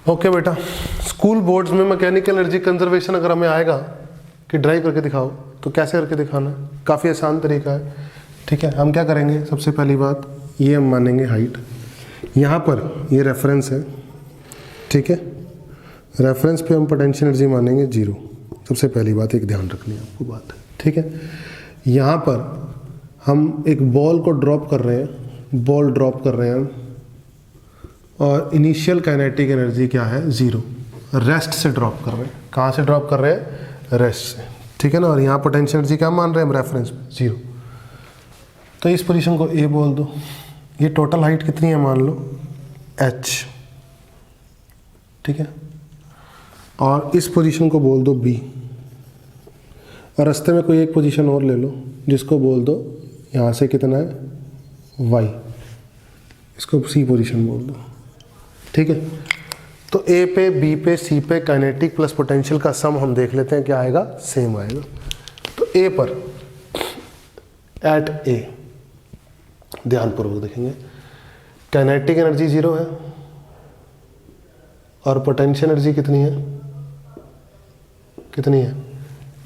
Okay बेटा, school boards में mechanical energy conservation अगर हमें आएगा कि ड्राइव करके दिखाओ तो कैसे करके दिखाना है, काफ़ी आसान तरीका है। ठीक है, हम क्या करेंगे, सबसे पहली बात ये हम मानेंगे हाइट, यहाँ पर ये रेफरेंस है। ठीक है, रेफरेंस पे हम पोटेंशियल एनर्जी मानेंगे 0। सबसे पहली बात एक ध्यान रखनी है आपको बात। ठीक है, यहाँ पर हम एक बॉल को ड्रॉप कर रहे हैं, बॉल ड्रॉप कर रहे हैं हम, और इनिशियल काइनेटिक एनर्जी क्या है 0, रेस्ट से ड्रॉप कर रहे हैं। कहाँ से ड्रॉप कर रहे हैं, रेस्ट से। ठीक है ना, और यहाँ पोटेंशियल एनर्जी क्या मान रहे हैं हम, रेफरेंस में 0। तो इस पोजीशन को A बोल दो। ये टोटल हाइट कितनी है मान लो h। ठीक है, और इस पोजीशन को बोल दो B, और रास्ते में कोई एक पोजीशन और ले लो जिसको बोल दो यहाँ से कितना है y, इसको C पोजीशन बोल दो। ठीक है, तो A पे B पे C पे काइनेटिक प्लस पोटेंशियल का सम हम देख लेते हैं क्या आएगा, सेम आएगा। तो A पर एट A ध्यानपूर्वक देखेंगे, काइनेटिक एनर्जी 0 है और पोटेंशियल एनर्जी कितनी है, कितनी है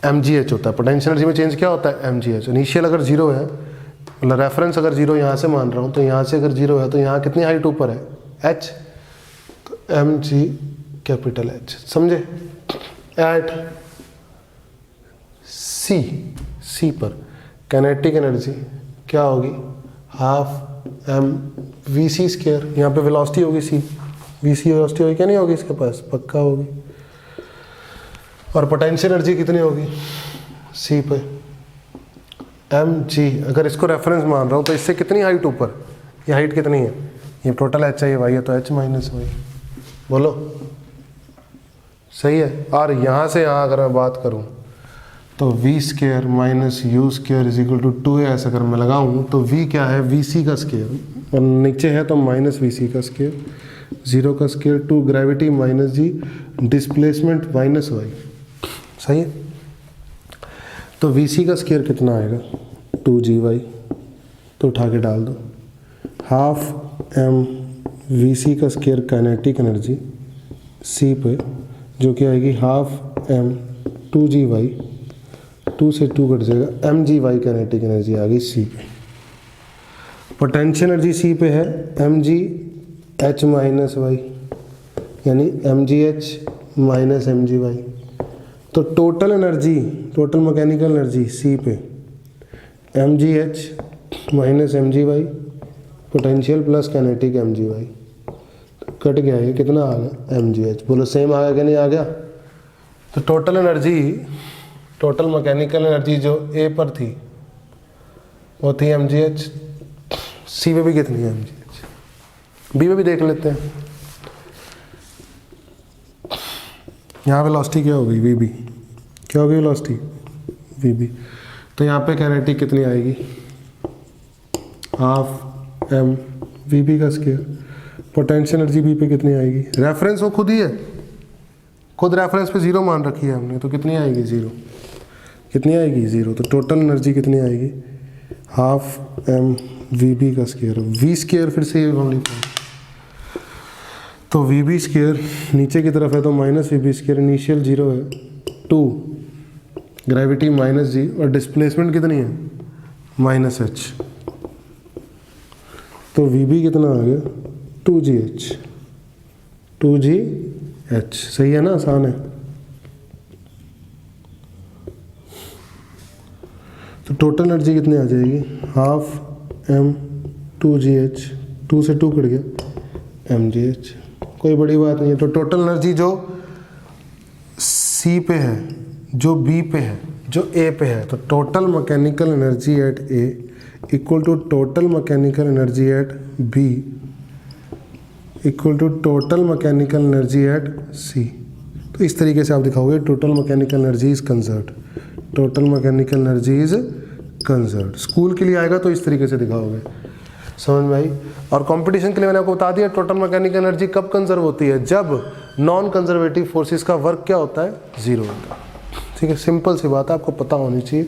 mgh होता है। पोटेंशियल एनर्जी में चेंज क्या होता है, mgh। इनिशियल अगर 0 है, मतलब रेफरेंस अगर 0 यहाँ से मान रहा हूँ, तो यहाँ से अगर 0 है तो यहाँ कितनी हाइट ऊपर है, h, तो mg कैपिटल H, समझे। एट C पर काइनेटिक एनर्जी क्या होगी, हाफ m vc स्क्वायर। यहाँ पे वेलोसिटी होगी c, vc वेलोसिटी होगी क्या, नहीं होगी इसके पास, पक्का होगी। और पोटेंशियल एनर्जी कितनी होगी c पे, mg। अगर इसको रेफरेंस मान रहा हूँ तो इससे कितनी हाइट ऊपर, ये हाइट कितनी है, ये टोटल h है, ये y है, तो h माइनस y। बोलो सही है। और यहाँ से यहाँ अगर मैं बात करूँ तो v square minus u square is equal to 2as अगर मैं लगाऊँ तो v क्या है, vc का स्क्वायर, और नीचे है तो माइनस vc का स्क्वायर, 0 का square, 2 gravity minus g, displacement minus y। सही है, तो vc का स्क्वायर कितना आएगा 2gy, तो उठा के डाल दो, हाफ m vc का स्क्वायर काइनेटिक एनर्जी c पे, जो कि आएगी हाफ m 2gy, 2 से 2 कट जाएगा, mgy काइनेटिक एनर्जी आ गई c पे। पोटेंशियल एनर्जी c पे है mg h माइनस y, यानी mgh माइनस mgy। तो total energy, total mechanical energy c पे mgh minus mgy, potential plus kinetic mgy, cut गया, ये कितना आ गया mgh। बोलो सेम आ गया कि नहीं आ गया। तो total energy, total mechanical energy जो A पर थी वो थी mgh, C पे भी कितनी है mgh, B पे भी देख लेते हैं। यहाँ वेलोसिटी क्या होगी vb, क्या होगी वेलोसिटी vb। तो यहाँ पे काइनेटिक कितनी आएगी, हाफ m vb का स्क्वायर। पोटेंशियल एनर्जी b पे कितनी आएगी, रेफरेंस वो खुद ही है, खुद रेफरेंस पे 0 मान रखी है हमने, तो कितनी आएगी 0, कितनी आएगी 0। तो टोटल एनर्जी कितनी आएगी, हाफ m vb का स्क्वायर, v स्क्वायर फिर से ओनली, तो vb स्क्वायर नीचे की तरफ है तो माइनस vb स्क्वायर, इनिशियल 0 है, 2 ग्रेविटी माइनस g, और डिस्प्लेसमेंट कितनी है माइनस h। तो vb कितना आ गया 2gh, 2gh। सही है ना, आसान है। तो टोटल एनर्जी कितनी आ जाएगी, हाफ m 2gh, 2 से 2 कट गया mgh, कोई बड़ी बात नहीं है। तो टोटल एनर्जी जो C पे है, जो B पे है, जो A पे है, तो total mechanical energy at A equal to total mechanical energy at B equal to total mechanical energy at C। तो इस तरीके से आप दिखाओगे total mechanical energy is conserved, total mechanical energy is conserved. School के लिए आएगा तो इस तरीके से दिखाओगे, समझ में आई। और कंपटीशन के लिए मैंने आपको बता दिया टोटल मैकेनिकल एनर्जी कब कंजर्व होती है, जब नॉन कंजर्वेटिव फोर्सेस का वर्क क्या होता है, 0 होता है। ठीक है, सिंपल सी बात है, आपको पता होनी चाहिए।